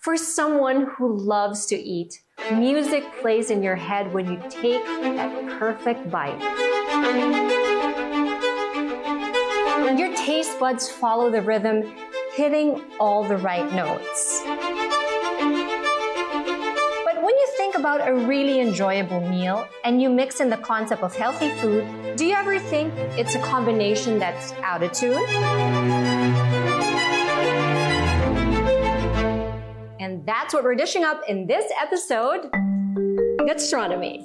For someone who loves to eat, music plays in your head when you take that perfect bite. Your taste buds follow the rhythm, hitting all the right notes. But when you think about a really enjoyable meal and you mix in the concept of healthy food, do you ever think it's a combination that's out of tune? And that's what we're dishing up in this episode, Gastronomy.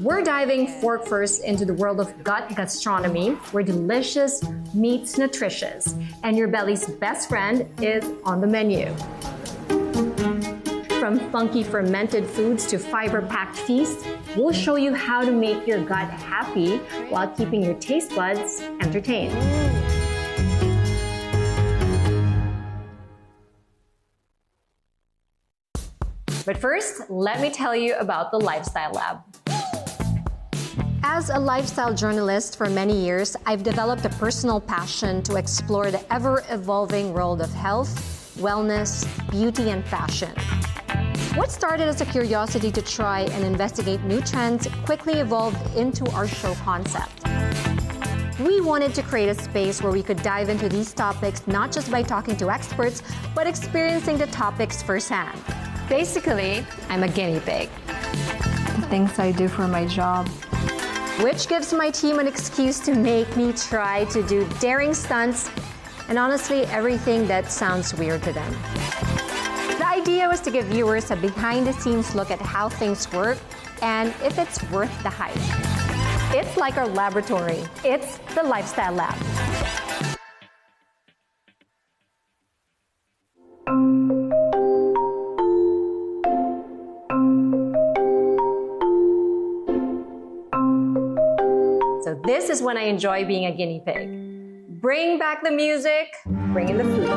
We're diving fork first into the world of gut gastronomy, where delicious meets nutritious, and your belly's best friend is on the menu. From funky fermented foods to fiber-packed feasts, we'll show you how to make your gut happy while keeping your taste buds entertained. But first, let me tell you about the Lifestyle Lab. As a lifestyle journalist for many years, I've developed a personal passion to explore the ever-evolving world of health, wellness, beauty, and fashion. What started as a curiosity to try and investigate new trends quickly evolved into our show concept. We wanted to create a space where we could dive into these topics not just by talking to experts, but experiencing the topics firsthand. Basically, I'm a guinea pig. The things I do for my job. Which gives my team an excuse to make me try to do daring stunts and honestly everything that sounds weird to them. The idea was to give viewers a behind-the-scenes look at how things work and if it's worth the hype. It's like our laboratory. It's the Lifestyle Lab. So this is when I enjoy being a guinea pig. Bring back the music, bring in the food.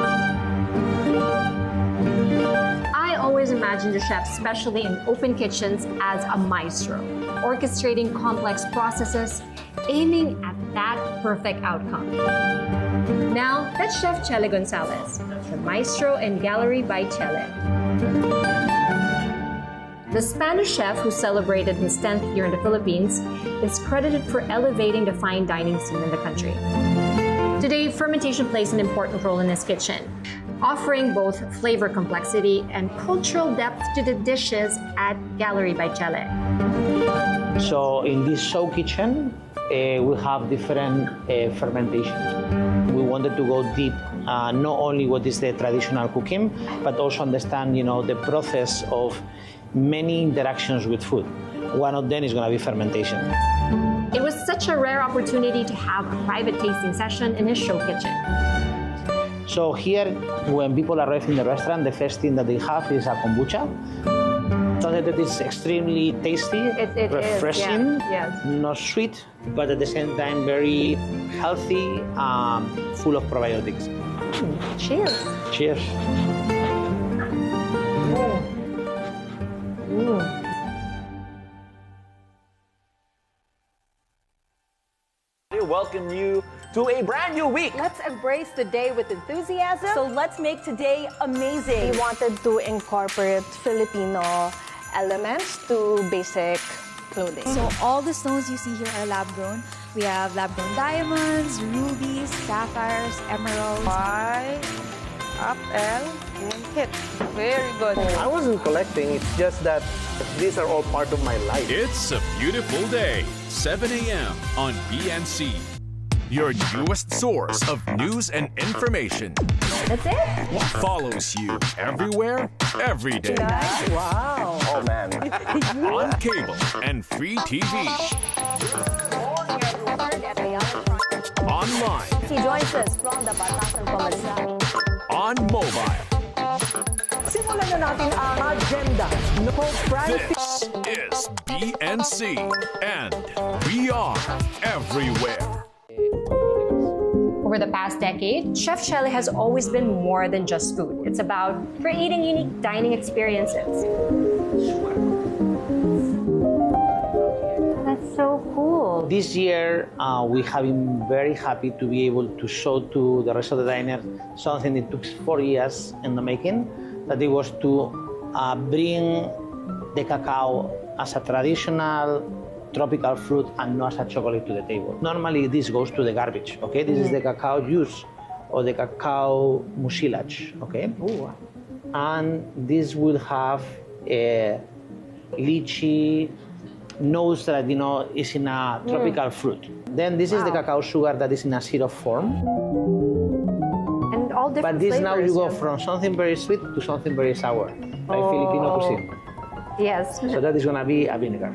I always imagined a chef, especially in open kitchens, as a maestro, orchestrating complex processes, aiming at that perfect outcome. Now, that's Chef Chele Gonzalez, the maestro in Gallery by Chele. The Spanish chef who celebrated his 10th year in the Philippines is credited for elevating the fine dining scene in the country. Today, fermentation plays an important role in his kitchen, offering both flavor complexity and cultural depth to the dishes at Gallery by Chele. So in this show kitchen, we have different fermentations. We wanted to go deep, not only what is the traditional cooking, but also understand, the process of many interactions with food. One of them is going to be fermentation. It was such a rare opportunity to have a private tasting session in his show kitchen. So here, when people arrive in the restaurant, the first thing that they have is a kombucha. So that it is extremely tasty, it refreshing, is, yeah. Yes. Not sweet, but at the same time very healthy, full of probiotics. Cheers. Cheers. Welcome you to a brand new week. Let's embrace the day with enthusiasm. So let's make today amazing. We wanted to incorporate Filipino elements to basic clothing. So all the stones you see here are lab-grown. We have lab-grown diamonds, rubies, sapphires, emeralds. Y, up, L, and hit. Very good. I wasn't collecting, it's just that these are all part of my life. It's a beautiful day, 7 a.m. on BNC. Your newest source of news and information. That's it? Follows you everywhere, every day. Wow. Oh man. On cable and free TV. Online. He joins us from the Batasan Commercial. On mobile. Simulan na natin ang agenda. This is BNC, and we are everywhere. Over the past decade, Chef Chele has always been more than just food. It's about creating unique dining experiences. That's so cool. This year, we have been very happy to be able to show to the rest of the diners something that took 4 years in the making, that it was to bring the cacao as a traditional tropical fruit and not as a chocolate to the table. Normally, this goes to the garbage, okay? This is the cacao juice or the cacao mucilage, okay? Ooh. And this will have a lychee notes that is in a tropical fruit. Then this is the cacao sugar that is in a syrup form. And all different But this flavors. now you go from something very sweet to something very sour, like Filipino cuisine. Yes. So that is going to be a vinegar.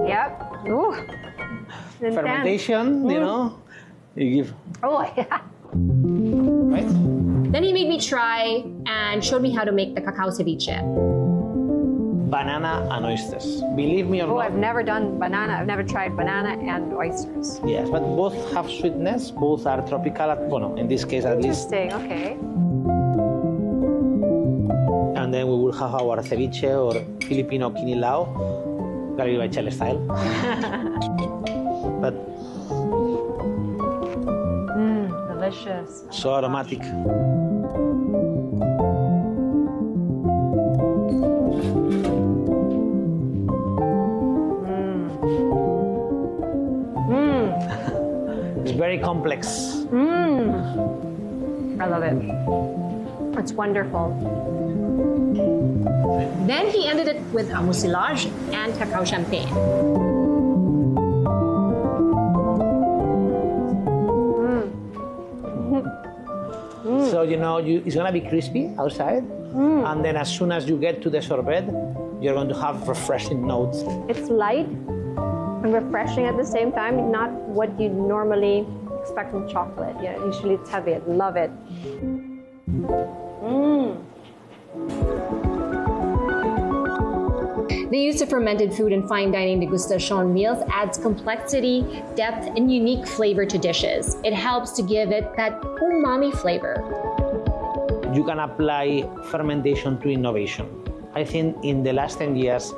Yep. Ooh. Intense. Fermentation, you give, Oh, yeah. right? Then he made me try and showed me how to make the cacao ceviche. Banana and oysters. Believe me or Oh, not. I've never done banana. I've never tried banana and oysters. Yes, but both have sweetness. Both are tropical. Well, in this case, at least. Interesting. Okay. And then we will have our ceviche or Filipino kinilaw, Gabriel Baichel style. But Delicious. so aromatic. It's very complex. I love it. It's wonderful. Then he ended it with a mucilage and cacao champagne. So it's gonna be crispy outside, and then as soon as you get to the sorbet, you're going to have refreshing notes. It's light and refreshing at the same time, not what you normally expect from chocolate. Yeah, usually it's heavy. I love it. The use of fermented food in fine dining degustation meals adds complexity, depth, and unique flavor to dishes. It helps to give it that umami flavor. You can apply fermentation to innovation. I think in the last 10 years,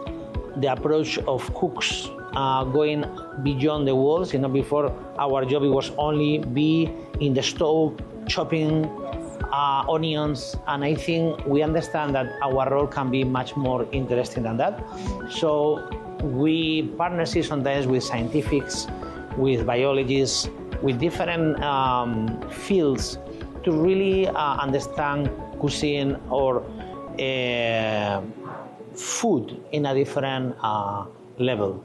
the approach of cooks going beyond the walls. Before our job, it was only be in the stove, chopping onions, and I think we understand that our role can be much more interesting than that. So we partner sometimes with scientifics, with biologists, with different fields to really understand cuisine or food in a different level.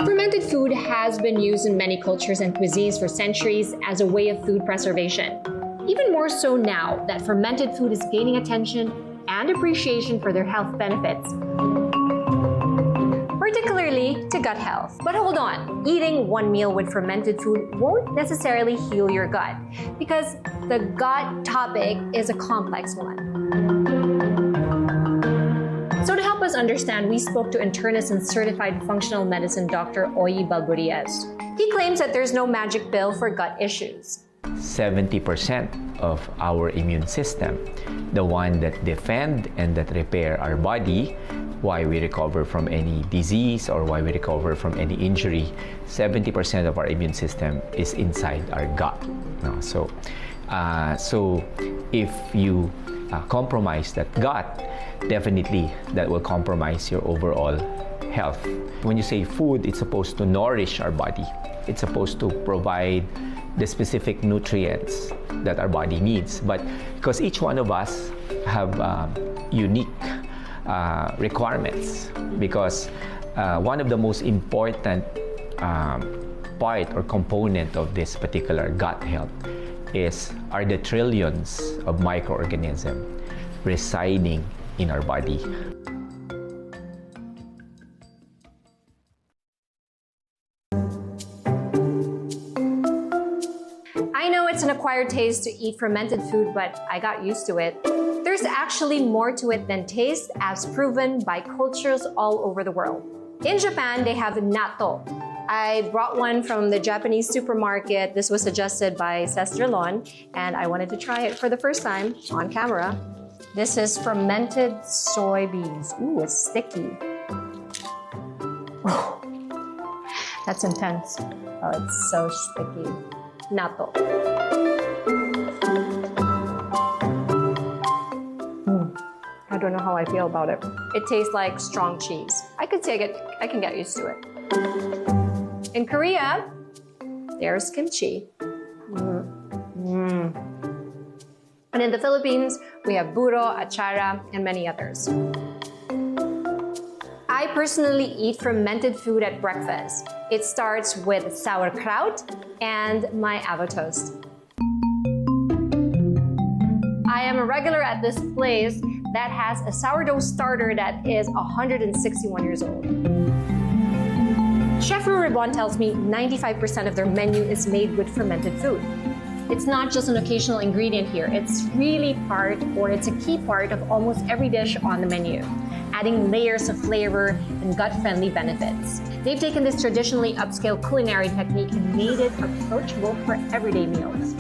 Fermented food has been used in many cultures and cuisines for centuries as a way of food preservation. Even more so now that fermented food is gaining attention and appreciation for their health benefits, particularly to gut health. But hold on, eating one meal with fermented food won't necessarily heal your gut, because the gut topic is a complex one. So to help us understand, we spoke to internist and certified functional medicine Dr. Oyi Balburies. He claims that there's no magic pill for gut issues. 70% of our immune system, the one that defend and that repair our body, why we recover from any disease or why we recover from any injury, 70% of our immune system is inside our gut. So if you compromise that gut, definitely that will compromise your overall health. When you say food, it's supposed to nourish our body. It's supposed to provide the specific nutrients that our body needs. But because each one of us have unique requirements, because one of the most important part or component of this particular gut health are the trillions of microorganisms residing in our body. I know it's an acquired taste to eat fermented food, but I got used to it. There's actually more to it than taste, as proven by cultures all over the world. In Japan, they have natto. I brought one from the Japanese supermarket. This was suggested by Sestrelon, and I wanted to try it for the first time on camera. This is fermented soybeans. Ooh, it's sticky. That's intense. Oh, it's so sticky. Natto. I don't know how I feel about it. It tastes like strong cheese. I could take it. I can get used to it. In Korea, there's kimchi. And in the Philippines, we have buro, achara, and many others. I personally eat fermented food at breakfast. It starts with sauerkraut and my avocado toast. I am a regular at this place that has a sourdough starter that is 161 years old. Chef Ruribon tells me 95% of their menu is made with fermented food. It's not just an occasional ingredient here. It's really it's a key part of almost every dish on the menu, adding layers of flavor and gut-friendly benefits. They've taken this traditionally upscale culinary technique and made it approachable for everyday meals.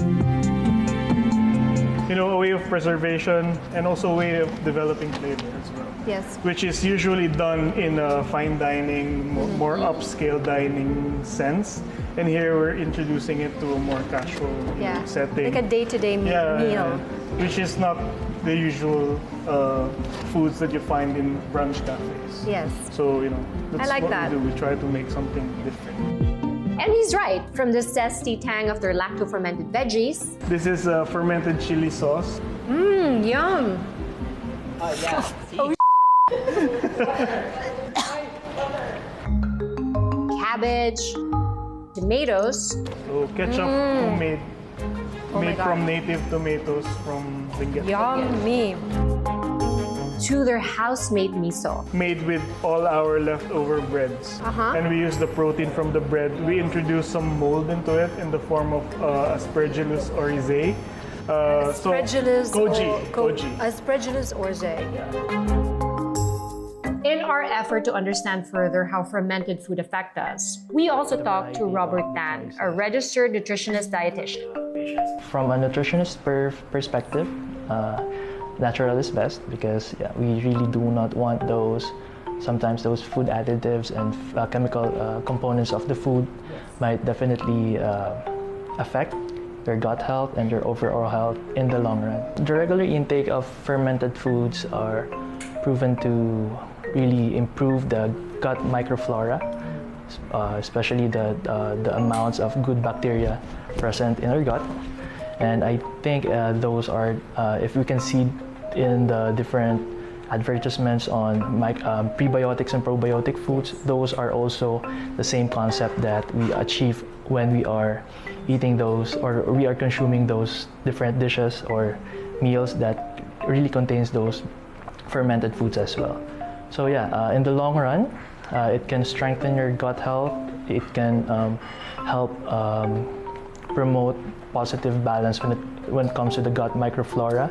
You know, a way of preservation and also a way of developing flavor as well. Yes. Which is usually done in a fine dining, more upscale dining sense. And here we're introducing it to a more casual setting. Like a day-to-day meal. Which is not the usual foods that you find in brunch cafes. Yes. So, you know, that's I like what that. we do. We try to make something different. And he's right. From the zesty tang of their lacto-fermented veggies. This is a fermented chili sauce. Yum. Oh, yeah. Cabbage, tomatoes. So ketchup homemade, Oh made my from God. native tomatoes from Benguet. Yummy. To their house-made miso. Made with all our leftover breads. And we use the protein from the bread. We introduce some mold into it in the form of aspergillus oryzae. Aspergillus Koji. Aspergillus oryzae. In our effort to understand further how fermented food affect us, we also talked to Robert Tan, a registered nutritionist dietitian. From a nutritionist perspective, natural is best because we really do not want sometimes those food additives and chemical components of the food might definitely affect your gut health and your overall health in the long run. The regular intake of fermented foods are proven to really improve the gut microflora, especially the amounts of good bacteria present in our gut. And I think those are, if we can see in the different advertisements on prebiotics and probiotic foods, those are also the same concept that we achieve when we are eating those or we are consuming those different dishes or meals that really contains those fermented foods as well. So in the long run, it can strengthen your gut health. It can help promote positive balance when it comes to the gut microflora.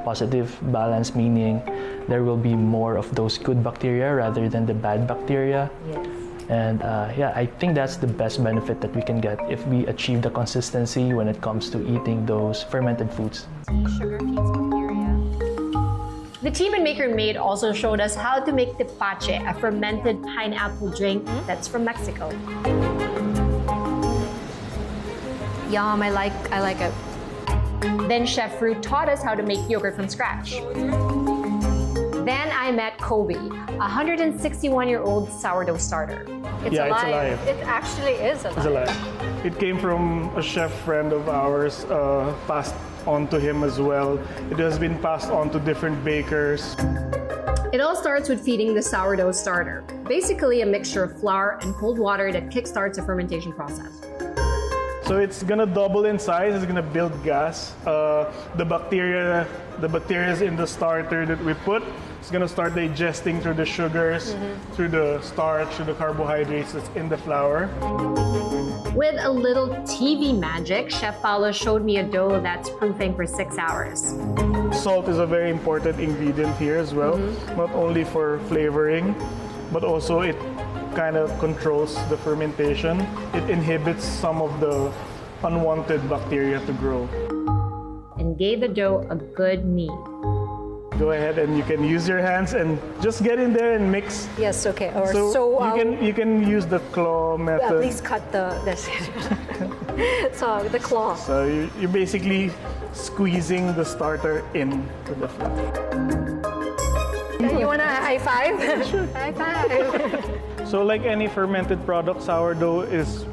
Positive balance meaning there will be more of those good bacteria rather than the bad bacteria. Yes. And I think that's the best benefit that we can get if we achieve the consistency when it comes to eating those fermented foods. Sugar feeds bacteria. The team in Maker Made also showed us how to make tepache, a fermented pineapple drink that's from Mexico. Yum, I like it. Then Chef Ru taught us how to make yogurt from scratch. Then I met Kobe, a 161-year-old sourdough starter. It's alive. It actually is alive. It's alive. It came from a chef friend of ours, passed on to him as well. It has been passed on to different bakers. It all starts with feeding the sourdough starter, basically a mixture of flour and cold water that kickstarts the fermentation process. So it's gonna double in size. It's gonna build gas. The bacteria in the starter that we put, it's gonna start digesting through the sugars, through the starch, through the carbohydrates that's in the flour. With a little TV magic, Chef Paolo showed me a dough that's proofing for 6 hours. Salt is a very important ingredient here as well, not only for flavoring, but also it kind of controls the fermentation. It inhibits some of the unwanted bacteria to grow. And gave the dough a good knead. go ahead and you can use your hands and just get in there and mix. Yes, okay. Or you can use the claw method. at least cut this. So the claw. So you're basically squeezing the starter in to the flour. You want a high five? Sure. High five. So like any fermented product, sourdough is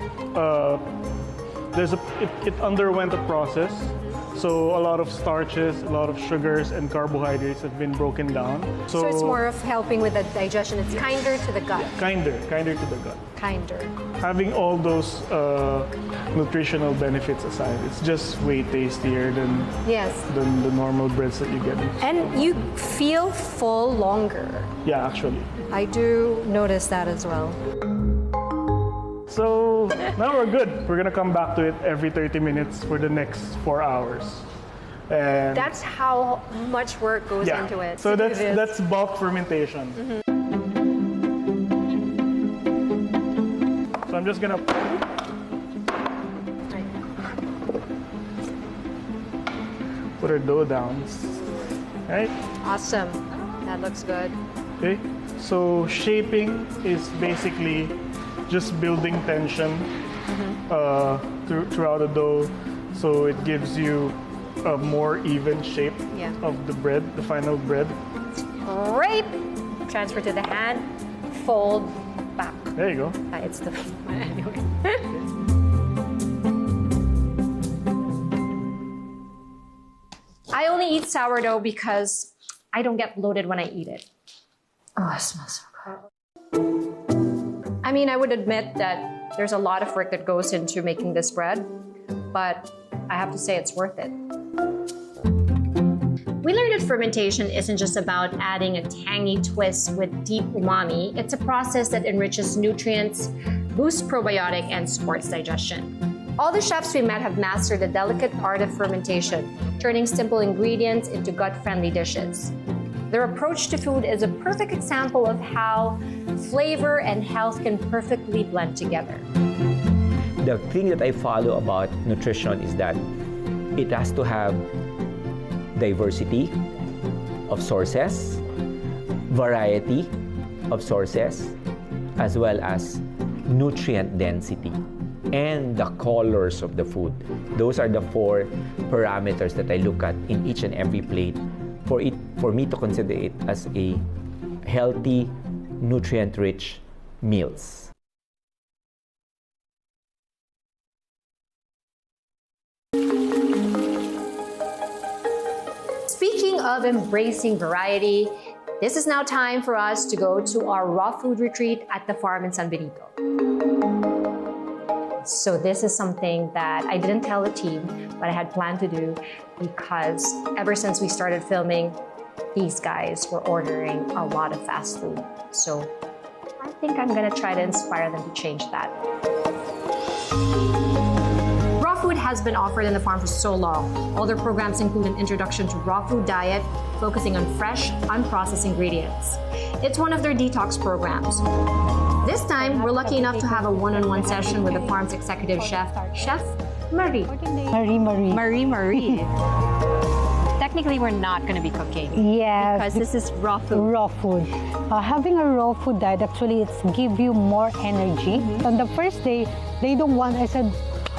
it underwent a process. So a lot of starches, a lot of sugars and carbohydrates have been broken down. So it's more of helping with the digestion. It's kinder to the gut. Kinder to the gut. Kinder. Having all those nutritional benefits aside, it's just way tastier than the normal breads that you get. And you feel full longer. Yeah, actually. I do notice that as well. So now we're good. We're gonna come back to it every 30 minutes for the next 4 hours. And that's how much work goes into it. So that's bulk fermentation. So I'm just gonna put our dough down. Right? Awesome. That looks good. Okay. So shaping is basically just building tension throughout the dough, so it gives you a more even shape of the bread, the final bread. Great. Transfer to the hand. Fold back. There you go. It's the anyway. I only eat sourdough because I don't get bloated when I eat it. Oh, it smells so good. I mean, I would admit that there's a lot of work that goes into making this bread, but I have to say it's worth it. We learned that fermentation isn't just about adding a tangy twist with deep umami. It's a process that enriches nutrients, boosts probiotic, and supports digestion. All the chefs we met have mastered the delicate art of fermentation, turning simple ingredients into gut-friendly dishes. Their approach to food is a perfect example of how flavor and health can perfectly blend together. The thing that I follow about nutrition is that it has to have diversity of sources, variety of sources, as well as nutrient density and the colors of the food. Those are the 4 parameters that I look at in each and every plate for me to consider it as a healthy, nutrient-rich meals. Speaking of embracing variety, this is now time for us to go to our raw food retreat at the farm in San Benito. So this is something that I didn't tell the team, but I had planned to do because ever since we started filming, these guys were ordering a lot of fast food. So I think I'm gonna try to inspire them to change that. Raw food has been offered in the farm for so long. All their programs include an introduction to raw food diet, focusing on fresh, unprocessed ingredients. It's one of their detox programs. This time, we're lucky enough to have a one-on-one session with the farm's executive chef, Chef Marie. Marie. Technically, we're not going to be cooking. Yes. Because this is raw food. Raw food. Having a raw food diet, actually, it's give you more energy. On the first day, they don't want, I said,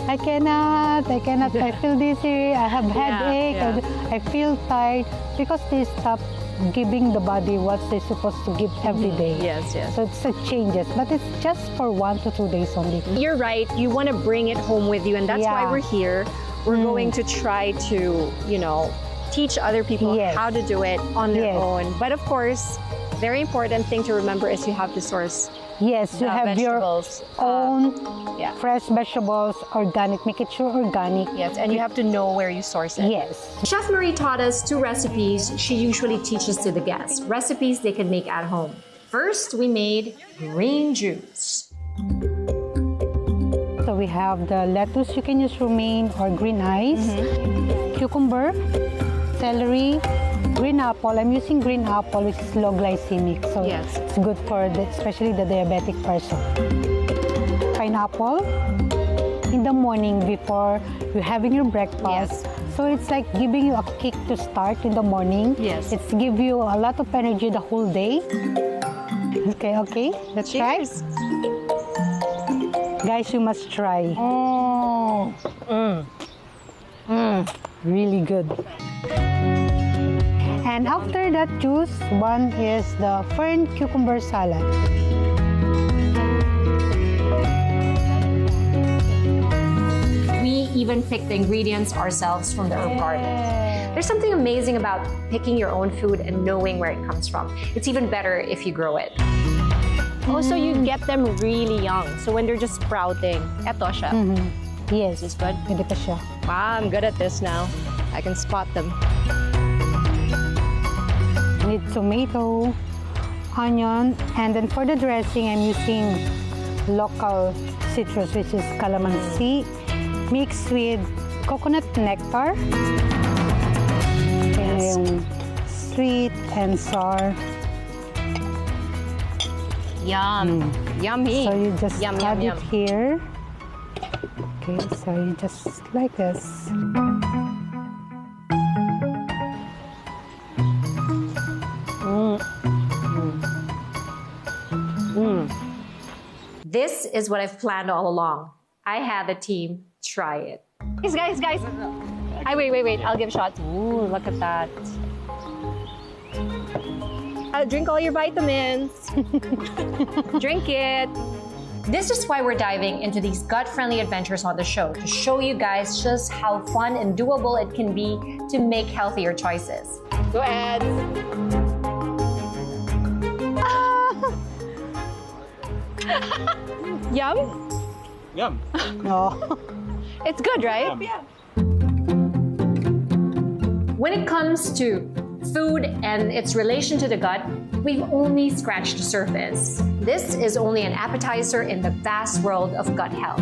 I cannot, I feel dizzy, I have headache, I feel tired, because they stop giving the body what they're supposed to give every day. Yes. So it's a changes, but it's just for 1 to 2 days only. You're right, you want to bring it home with you, and that's why we're here. We're going to try to, teach other people how to do it on their own. But of course, very important thing to remember is you have to source Yes, you have vegetables. Your own fresh vegetables, organic, make it sure organic. Yes, and you have to know where you source it. Yes. Chef Marie taught us 2 recipes she usually teaches to the guests, recipes they can make at home. First, we made green juice. So we have the lettuce, you can use romaine or green ice, cucumber, celery, green apple. I'm using green apple, which is low glycemic, so it's good for especially the diabetic person. Pineapple, in the morning before you're having your breakfast. Yes. So it's like giving you a kick to start in the morning. Yes. It's give you a lot of energy the whole day. Okay, let's try. Guys, you must try. Really good. And after that juice, one is the fern cucumber salad. We even pick the ingredients ourselves from the herb garden. There's something amazing about picking your own food and knowing where it comes from. It's even better if you grow it. Also, you get them really young. So when they're just sprouting, eto siya. Yes. Is this good? Pwede pa siya. Wow, I'm good at this now. I can spot them. Need tomato, onion, and then for the dressing, I'm using local citrus, which is calamansi, mixed with coconut nectar. And sweet and sour. Yum. Yummy. So you just Yum, add yum, it yum. here. Okay, so you just like this. This is what I've planned all along. I had the team try it. Guys. Wait. I'll give shots. Ooh, look at that. Drink all your vitamins. Drink it. This is why we're diving into these gut-friendly adventures on the show, to show you guys just how fun and doable it can be to make healthier choices. Go ahead. Yum? Yum. No. It's good, right? Yeah. When it comes to food and its relation to the gut, we've only scratched the surface. This is only an appetizer in the vast world of gut health.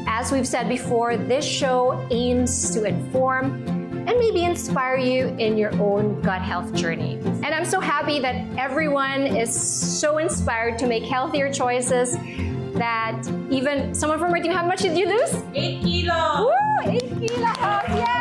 As we've said before, this show aims to inform and maybe inspire you in your own gut health journey. And I'm so happy that everyone is so inspired to make healthier choices that even someone from our team, how much did you lose? 8 kilos. Woo! 8 kilos! Yeah!